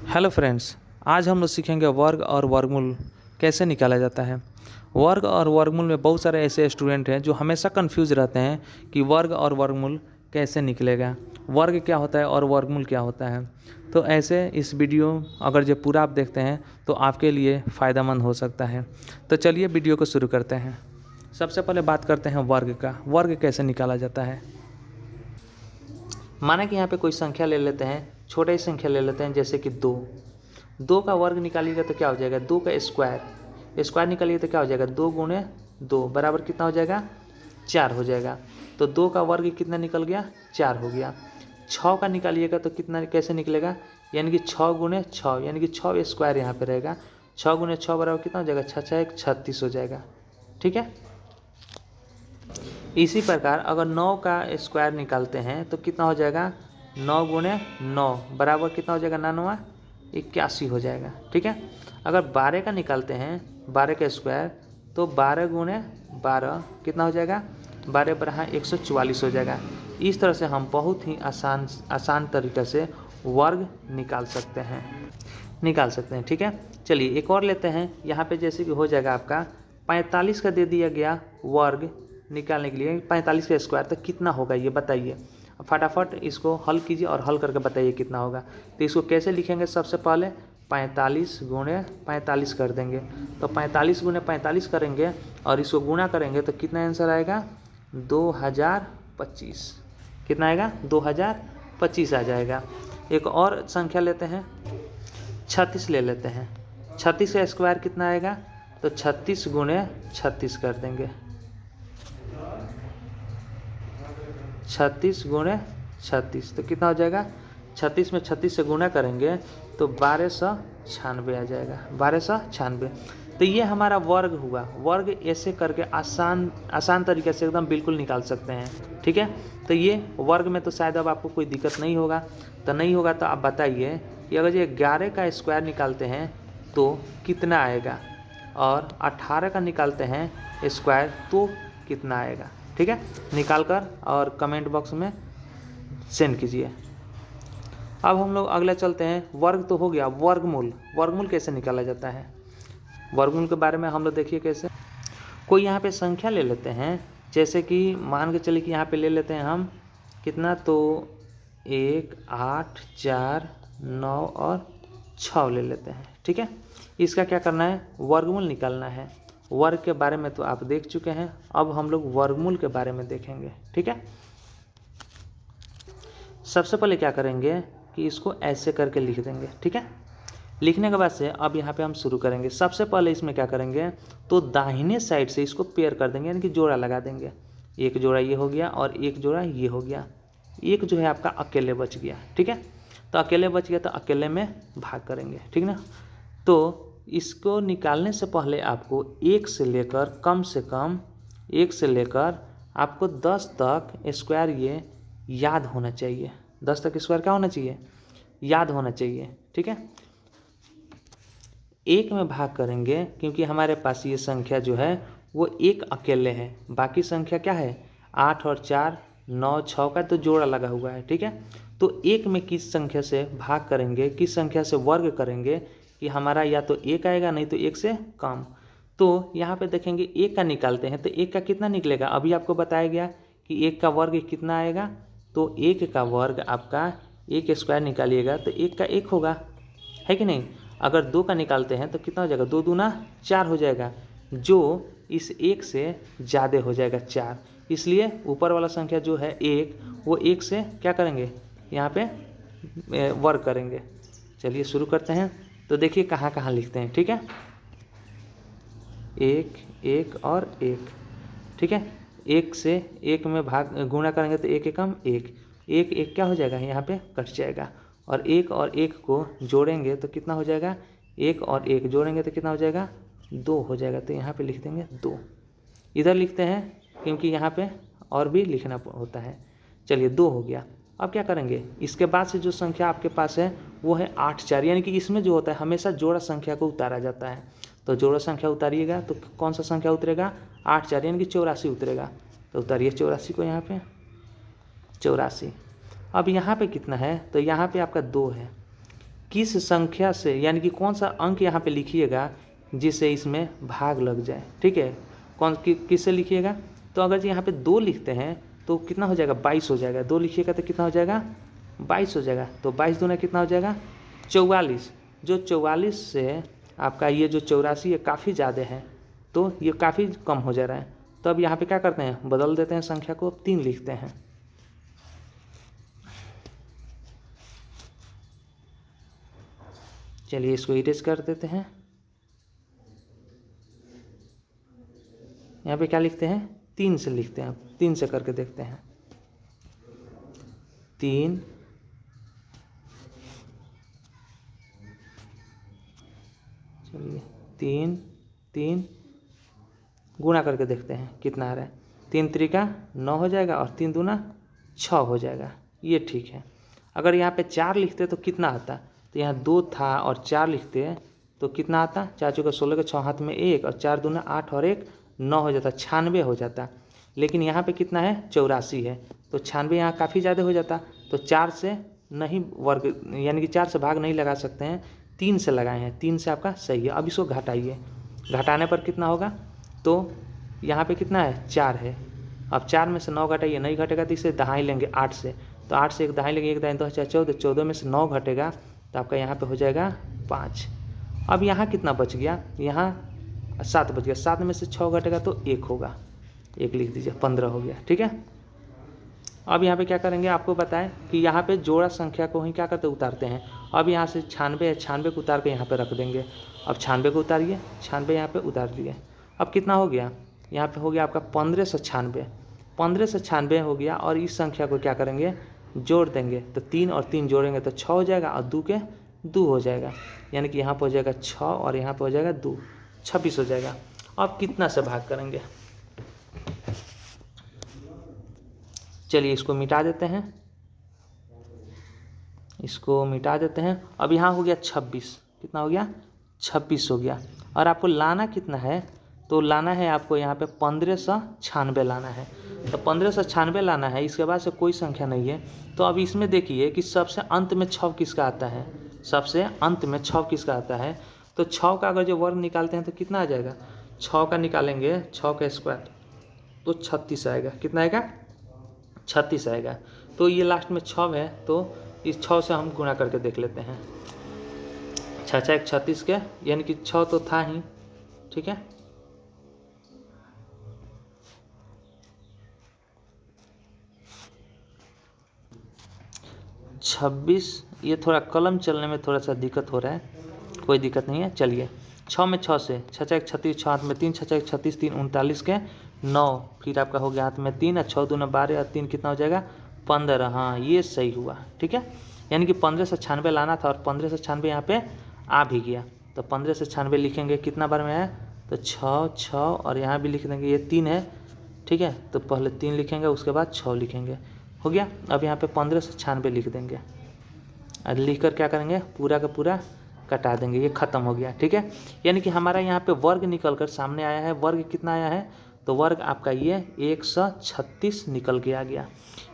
Hello friends, आज हम लोग सीखेंगे वर्ग और वर्गमूल कैसे निकाला जाता है। वर्ग और वर्गमूल में बहुत सारे ऐसे स्टूडेंट हैं जो हमेशा कंफ्यूज रहते हैं कि वर्ग और वर्गमूल कैसे निकलेगा, वर्ग क्या होता है और वर्गमूल क्या होता है। तो ऐसे इस वीडियो अगर जो पूरा आप देखते हैं तो आपके लिए फ़ायदेमंद हो सकता है। तो चलिए वीडियो को शुरू करते हैं। सबसे पहले बात करते हैं वर्ग का। वर्ग कैसे निकाला जाता है। माना कि यहाँ पे कोई संख्या ले लेते हैं, छोटे संख्या ले लेते हैं जैसे कि 2। 2 का वर्ग निकालिएगा तो क्या हो जाएगा, 2 का स्क्वायर। स्क्वायर निकालिएगा तो क्या हो जाएगा, 2 गुणे 2 बराबर कितना हो जाएगा, 4 हो जाएगा। तो 2 का वर्ग कितना निकल गया, 4 हो गया। 6 का निकालिएगा तो कितना कैसे निकलेगा, यानी कि 6 गुणे 6, यानी कि 6 स्क्वायर यहाँ पे रहेगा। 6 गुणे 6 बराबर कितना हो जाएगा, 6 6 1 36 हो जाएगा। ठीक है। इसी प्रकार अगर 9 का स्क्वायर निकालते हैं तो कितना हो जाएगा, 9 गुणे 9 बराबर कितना हो जाएगा, 99 81 हो जाएगा। ठीक है। अगर 12 का निकालते हैं, 12 का स्क्वायर, तो 12 गुणे 12 कितना हो जाएगा, 12 बराबर 144 हो जाएगा। इस तरह से हम बहुत ही आसान तरीके से वर्ग निकाल सकते हैं। ठीक है। चलिए एक और लेते हैं। यहाँ पे जैसे कि हो जाएगा आपका 45 का दे दिया गया वर्ग निकालने के लिए, 45 का स्क्वायर तो कितना होगा ये बताइए। फटाफट इसको हल कीजिए और हल करके बताइए कितना होगा। तो इसको कैसे लिखेंगे, सबसे पहले 45 गुणे 45 कर देंगे। तो 45 गुणे 45 करेंगे और इसको गुणा करेंगे तो कितना आंसर आएगा, 2025। कितना आएगा, 2025 आ जाएगा। एक और संख्या लेते हैं, 36 ले लेते हैं। 36 का स्क्वायर कितना आएगा, तो 36 गुणे 36 कर देंगे। 36 गुणे 36 तो कितना हो जाएगा, 36 में 36 से गुणा करेंगे तो 1296 आ जाएगा, 1296। तो ये हमारा वर्ग हुआ। वर्ग ऐसे करके आसान तरीके से एकदम बिल्कुल निकाल सकते हैं। ठीक है। तो ये वर्ग में तो शायद अब आपको कोई दिक्कत नहीं होगा। तो आप बताइए कि अगर ये 11 का स्क्वायर निकालते हैं तो कितना आएगा, और 18 का निकालते हैं स्क्वायर तो कितना आएगा। ठीक है। निकाल कर और कमेंट बॉक्स में सेंड कीजिए। अब हम लोग अगला चलते हैं। वर्ग तो हो गया, वर्गमूल कैसे निकाला जाता है। वर्गमूल के बारे में हम लोग देखिए कैसे। कोई यहाँ पे संख्या ले लेते हैं, जैसे कि मान के चलिए कि यहाँ पे ले लेते हैं हम कितना, तो 1 8 4 9 और 6 ले लेते हैं। ठीक है। इसका क्या करना है, वर्गमूल निकालना है। वर्ग के बारे में तो आप देख चुके हैं, अब हम लोग वर्गमूल के बारे में देखेंगे। ठीक है। सबसे पहले क्या करेंगे कि इसको ऐसे करके लिख देंगे। ठीक है। लिखने के बाद से अब यहाँ पे हम शुरू करेंगे। सबसे पहले इसमें क्या करेंगे, तो दाहिने साइड से इसको पेयर कर देंगे, यानी कि जोड़ा लगा देंगे। एक जोड़ा ये हो गया और एक जोड़ा ये हो गया। एक जो है आपका अकेले बच गया। ठीक है। तो अकेले बच गया तो अकेले में भाग करेंगे। ठीक ना। तो इसको निकालने से पहले आपको 1 से लेकर कम से कम 1 से लेकर आपको 10 तक स्क्वायर ये याद होना चाहिए। 10 तक स्क्वायर क्या होना चाहिए, याद होना चाहिए। ठीक है। 1 में भाग करेंगे क्योंकि हमारे पास ये संख्या जो है वो एक अकेले है। बाकी संख्या क्या है, 8 और 4 9 6 का तो जोड़ा लगा हुआ है। ठीक है। तो 1 में किस संख्या से भाग करेंगे, किस संख्या से वर्ग करेंगे कि हमारा या तो 1 आएगा, नहीं तो 1 से कम। तो यहाँ पे देखेंगे 1 का निकालते हैं तो 1 का कितना निकलेगा, अभी आपको बताया गया कि 1 का वर्ग कितना आएगा। तो 1 का वर्ग आपका 1 स्क्वायर निकालिएगा तो 1 का 1 होगा, है कि नहीं। अगर 2 का निकालते हैं तो कितना हो जाएगा, 2 दूना 4 हो जाएगा, जो इस 1 से ज़्यादा हो जाएगा 4। इसलिए ऊपर वाला संख्या जो है 1, वो 1 से क्या करेंगे, यहाँ पे वर्ग करेंगे। चलिए शुरू करते हैं। तो देखिए कहाँ कहाँ लिखते हैं। ठीक है। 1 1 और 1। ठीक है। 1 से 1 में भाग गुणा करेंगे तो 1 एकम 1, 1 1 क्या हो जाएगा, यहाँ पे कट जाएगा। और 1 और 1 को जोड़ेंगे तो कितना हो जाएगा, 1 और 1 जोड़ेंगे तो कितना हो जाएगा, 2 हो जाएगा। तो यहाँ पे लिख देंगे 2। इधर लिखते हैं क्योंकि यहाँ पे और भी लिखना होता है। चलिए 2 हो गया। अब क्या करेंगे, इसके बाद से जो संख्या आपके पास है वो है 8 4, यानी कि इसमें जो होता है हमेशा जोड़ा संख्या को उतारा जाता है। तो जोड़ा संख्या उतारिएगा तो कौन सा संख्या उतरेगा, 8 4 यानी कि 84 उतरेगा। तो उतारिए 84 को, यहाँ पे 84। अब यहाँ पे कितना है, तो यहाँ पे आपका 2 है। किस संख्या से, यानी कि कौन सा अंक यहाँ पे लिखिएगा जिससे इसमें भाग लग जाए। ठीक है, किससे लिखिएगा? तो अगर यहाँ पे 2 लिखते हैं तो कितना हो जाएगा? 22 हो जाएगा। 2 लिखिएगा तो कितना हो जाएगा? 22 हो जाएगा। तो 22 दूना कितना हो जाएगा? 44। जो 44 से आपका ये जो 84 है काफ़ी ज़्यादा है, तो ये काफ़ी कम हो जा रहा है। तो अब यहाँ पे क्या करते हैं? बदल देते हैं संख्या को, 3 लिखते हैं। चलिए इसको इरेज कर देते हैं। यहाँ पे क्या लिखते हैं? 3 से लिखते हैं। 3 से करके देखते हैं। 3 चलिए 3 3 गुणा करके देखते हैं कितना आ रहा है। 3 त्रिका 9 हो जाएगा और 3 दूना 6 हो जाएगा। ये ठीक है। अगर यहाँ पे 4 लिखते तो कितना आता? तो यहाँ 2 था और 4 लिखते तो कितना आता? 4 चौका 16 के 6 हाथ में 1 और 4 दूना 8 और 1 9 हो जाता, 96 हो जाता। लेकिन यहाँ पे कितना है? 84 है। तो 96 यहाँ काफ़ी ज़्यादा हो जाता। तो 4 से नहीं वर्ग, यानी कि 4 से भाग नहीं लगा सकते हैं, 3 से लगाए हैं। 3 से आपका सही है। अब इसको घटाइए। घटाने पर कितना होगा? तो यहाँ पे कितना है? 4 है। अब 4 में से 9 घटाइए, नहीं घटेगा तो इसे दहाई लेंगे 8 से। तो 8 से 1 दहाई लेंगे, 1 दाई 2 4 14, 14 में से 9 घटेगा तो आपका यहाँ पे हो जाएगा 5। अब यहाँ कितना बच गया? यहाँ 7 बच गया। 7 में से 6 घटेगा तो 1 होगा, 1 लिख दीजिए, 15 हो गया। ठीक है। अब यहाँ पे क्या करेंगे? आपको बताएं कि यहाँ पे जोड़ा संख्या को ही क्या करते? उतारते हैं। अब यहाँ से 96 है, 96 को उतार के यहाँ पे रख देंगे। अब 96 को उतारिए, 96 यहाँ पे उतार दिए। अब कितना हो गया? यहाँ पे हो गया आपका 1596। 1596 हो गया। और इस संख्या को क्या करेंगे? जोड़ देंगे। तो 3 और 3 जोड़ेंगे तो 6 हो जाएगा और 2 के 2 हो जाएगा, यानी कि यहाँ पर हो जाएगा 6 और यहाँ पर हो जाएगा 2, 26 हो जाएगा। अब कितना से भाग करेंगे? चलिए इसको मिटा देते हैं, इसको मिटा देते हैं। अब यहाँ हो गया 26। कितना हो गया? 26 हो गया। और आपको लाना कितना है? तो लाना है आपको यहाँ पे 1596 लाना है। तो 1596 लाना है, इसके बाद से कोई संख्या नहीं है। तो अब इसमें देखिए कि सबसे अंत में 6 किसका आता है? सबसे अंत में 6 किसका आता है? तो 6 का अगर जो वर्ग निकालते हैं तो कितना आ जाएगा? 6 का निकालेंगे, 6 का स्क्वायर तो 36 आएगा। कितना आएगा? 36 आएगा। तो ये लास्ट में 6 है, तो इस 6 से हम गुणा करके देख लेते हैं। 6 6 36 के, यानी कि 6 तो था ही। ठीक है, छब्बीस। ये थोड़ा कलम चलने में थोड़ा सा दिक्कत हो रहा है, कोई दिक्कत नहीं है। चलिए 6 में 6 से 6 6 36, 6 हाथ में 3, 6 6 36, 3 39 के 9, फिर आपका हो गया हाथ में 3 और 6 दूना 12 और 3 कितना हो जाएगा? 15। हाँ ये सही हुआ। ठीक है, यानी कि 1596 लाना था और 1596 यहाँ पे आ भी गया। तो 1596 लिखेंगे, कितना बार में है? तो 6 6 और यहाँ भी लिख देंगे, ये 3 है। ठीक है, तो पहले 3 लिखेंगे, उसके बाद 6 लिखेंगे। हो गया। अब यहाँ पे 1596 लिख देंगे और लिख कर क्या करेंगे? पूरा का पूरा कटा देंगे, ये खत्म हो गया। ठीक है, यानी कि हमारा यहाँ पे वर्ग निकल कर सामने आया है। वर्ग कितना आया है? तो वर्ग आपका ये 136 निकल के आ गया।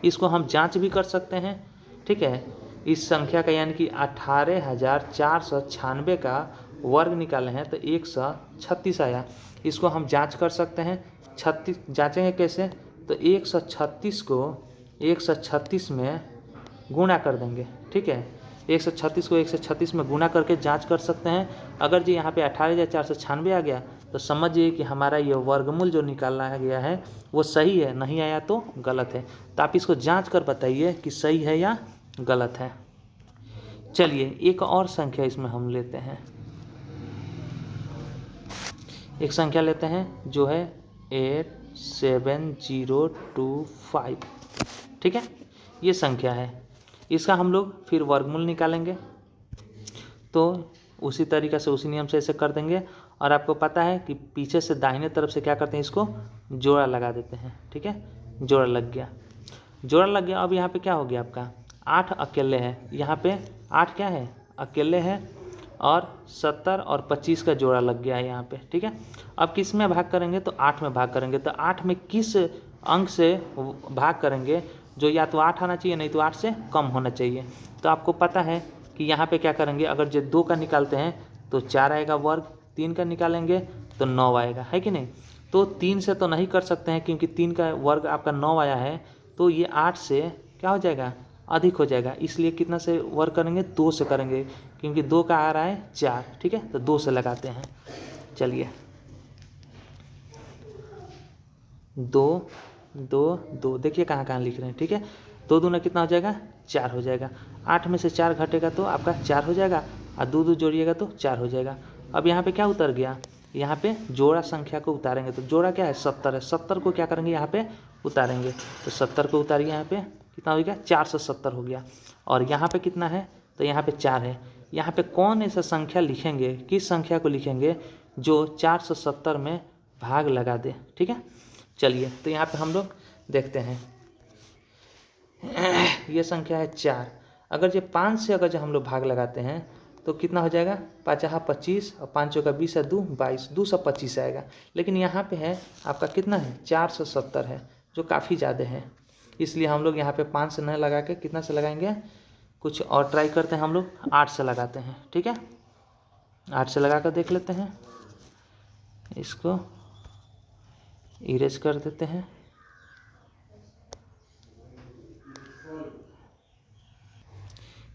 इसको हम जांच भी कर सकते हैं। ठीक है, इस संख्या का यानी कि 18,496 का वर्ग निकाले हैं तो 136 आया। इसको हम जांच कर सकते हैं। 36 जांचेंगे कैसे? तो 136 को 136 में गुणा कर देंगे। ठीक है, 136 को 136 में गुणा करके जांच कर सकते हैं। अगर जी यहाँ पे 18,496 आ गया तो समझिए कि हमारा ये वर्गमूल जो निकालना गया है वो सही है, नहीं आया तो गलत है। तो आप इसको जांच कर बताइए कि सही है या गलत है। चलिए एक और संख्या इसमें हम लेते हैं। एक संख्या लेते हैं जो है 87025। ठीक है, ये संख्या है। इसका हम लोग फिर वर्गमूल निकालेंगे। तो उसी तरीक़े से उसी नियम से ऐसे कर देंगे। और आपको पता है कि पीछे से दाहिने तरफ से क्या करते हैं? इसको जोड़ा लगा देते हैं। ठीक है, जोड़ा लग गया, जोड़ा लग गया। अब यहाँ पे क्या हो गया? आपका 8 अकेले है। यहाँ पे 8 क्या है? अकेले है। और 70 और 25 का जोड़ा लग गया है यहाँ पे। ठीक है, अब किस में भाग करेंगे? तो 8 में भाग करेंगे। तो 8 में किस अंक से भाग करेंगे जो या तो 8 आना चाहिए, नहीं तो 8 से कम होना चाहिए। तो आपको पता है कि यहाँ पे क्या करेंगे, अगर जो 2 का निकालते हैं तो 4 आएगा वर्ग, 3 का निकालेंगे तो 9 आएगा, है कि नहीं। तो 3 से तो नहीं कर सकते हैं क्योंकि 3 का वर्ग आपका 9 आया है, तो ये 8 से क्या हो जाएगा, अधिक हो जाएगा। इसलिए कितना से वर्ग करेंगे, 2 से करेंगे, क्योंकि 2 का आ रहा है 4, ठीक है, तो 2 से लगाते हैं। चलिए 2 2 2, देखिए कहाँ कहाँ लिख रहे हैं, ठीक है। 2 दूना कितना हो जाएगा, 4 हो जाएगा। 8 में से 4 घटेगा तो आपका 4 हो जाएगा, और 2 2 जोड़िएगा तो 4 हो जाएगा। अब यहाँ पे क्या उतर गया, यहाँ पे जोड़ा संख्या को उतारेंगे, तो जोड़ा क्या है, 70 है। 70 को क्या करेंगे, यहाँ पे उतारेंगे, तो 70 को उतारिए, यहाँ पे कितना हो गया, 470 हो गया। और यहाँ पे कितना है, तो यहाँ पे 4 है। यहाँ पे कौन ऐसा संख्या लिखेंगे, किस संख्या को लिखेंगे जो 470 में भाग लगा दे, ठीक है। चलिए तो यहाँ पे हम लोग देखते हैं, ये संख्या है 4। अगर ये 5 से अगर जो हम लोग भाग लगाते हैं तो कितना हो जाएगा, 5 25 और 5 का 20 2 22, 225 आएगा। लेकिन यहाँ पे है आपका कितना है, 470 है, जो काफ़ी ज़्यादा है। इसलिए हम लोग यहाँ पे 5 से न लगा के कितना से लगाएंगे, कुछ और ट्राई करते हैं, हम लोग 8 से लगाते हैं, ठीक है। 8 से लगा कर देख लेते हैं, इसको इरेज कर देते हैं।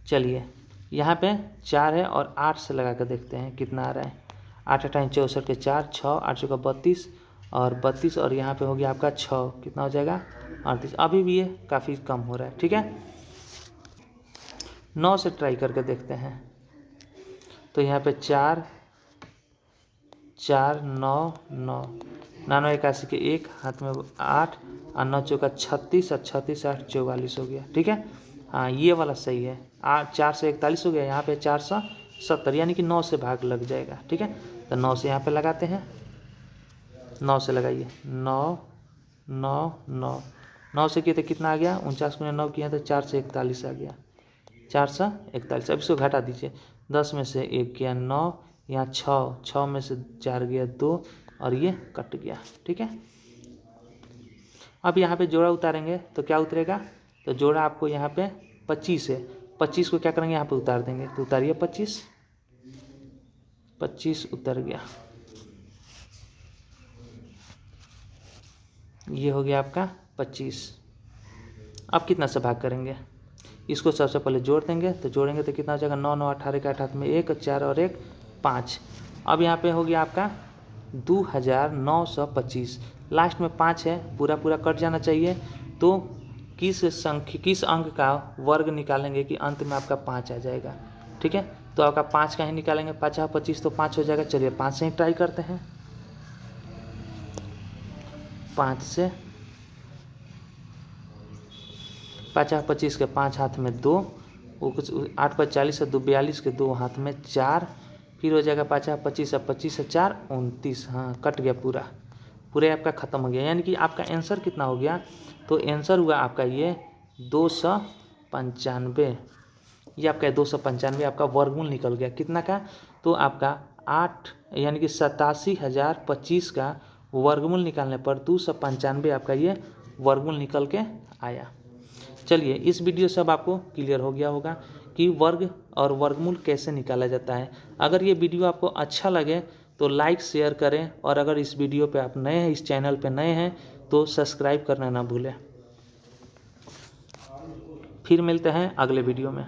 चलिए यहाँ पे 4 है और 8 से लगा कर देखते हैं कितना आ रहा है। 8 8 64 के 4, 6 8 का 32 और 32, और यहाँ पे हो गया आपका 6, कितना हो जाएगा 38। अभी भी ये काफ़ी कम हो रहा है, ठीक है। 9 से ट्राई करके देखते हैं, तो यहाँ पे 4 4 9 9 99 81 के 1 हाथ में 8 और 9 चौका 36 और 36 8 44 हो गया, ठीक है। हाँ ये वाला सही है। 4 से 41 हो गया, यहाँ पे 470, यानी कि 9 से भाग लग जाएगा, ठीक है। तो 9 से यहाँ पे लगाते हैं, 9 से लगाइए, 9 9 9 9 से किए तो कितना आ गया, 49 गुना 9 किया तो 4 से 41 आ गया, 4 से 41। अब इसको घटा दीजिए, 10 में से 1 गया 9, यहाँ 6 में से 4 गया 2, और ये कट गया, ठीक है। अब यहाँ पे जोड़ा उतारेंगे तो क्या उतरेगा, तो जोड़ा आपको यहाँ पे 25 है, 25 को क्या करेंगे, यहाँ पे उतार देंगे, तो उतारिए 25 25 उतर गया, ये हो गया आपका 25। अब कितना से भाग करेंगे, इसको सबसे पहले जोड़ देंगे, तो जोड़ेंगे तो कितना हो जाएगा, 9 9 18 का 8 में 1 4 और 1 5। अब यहाँ पे हो गया आपका 2925, लास्ट में 5 है, पूरा पूरा कट जाना चाहिए। तो किस अंक का वर्ग निकालेंगे कि अंत में आपका 5 आ जाएगा, ठीक है। तो आपका 5 का ही निकालेंगे, 5 25 तो 5 हो जाएगा। चलिए 5 से ही ट्राई करते हैं, 5 से 5 25 के 5 हाथ में 2, वो कुछ 8 पर 40 है, 2 42 के 2 हाथ में 4, फिर हो जाएगा 5 25 और 25 से 4 29। हाँ कट गया, पूरे आपका ख़त्म हो गया। यानी कि आपका आंसर कितना हो गया, तो आंसर हुआ आपका ये 295। ये आपका 295 आपका वर्गमूल निकल गया कितना का, तो आपका 8 यानी कि 87,025 का वर्गमूल निकालने पर 295 आपका ये वर्गमूल निकल के आया। चलिए इस वीडियो से अब आपको क्लियर हो गया होगा कि वर्ग और वर्गमूल कैसे निकाला जाता है। अगर ये वीडियो आपको अच्छा लगे तो लाइक शेयर करें, और अगर इस वीडियो पे आप नए हैं, इस चैनल पे नए हैं, तो सब्सक्राइब करना ना भूलें। फिर मिलते हैं अगले वीडियो में।